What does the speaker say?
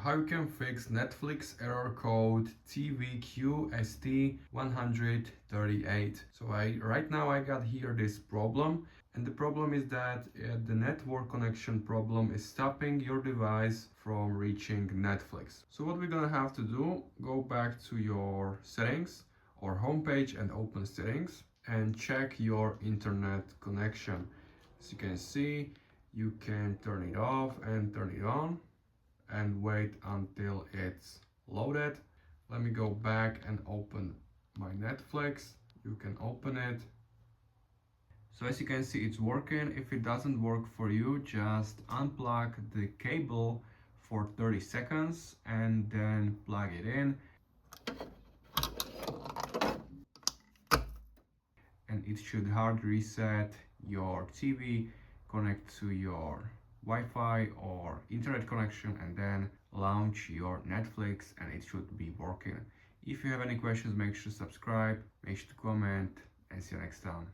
how you can fix Netflix error code tvq-sq-138. So right now I got here this problem, and the problem is that the network connection problem is stopping your device from reaching Netflix. So what we're gonna have to do, go back to your settings or homepage and open settings and check your internet connection. As you can see, you can turn it off and turn it on and wait until it's loaded. Let me go back and open my Netflix. You can open it. So as you can see, it's working. If it doesn't work for you, just unplug the cable for 30 seconds and then plug it in. And it should hard reset your TV, connect to your Wi-Fi or internet connection, and then launch your Netflix, and it should be working. If you have any questions, make sure to subscribe, make sure to comment, and see you next time.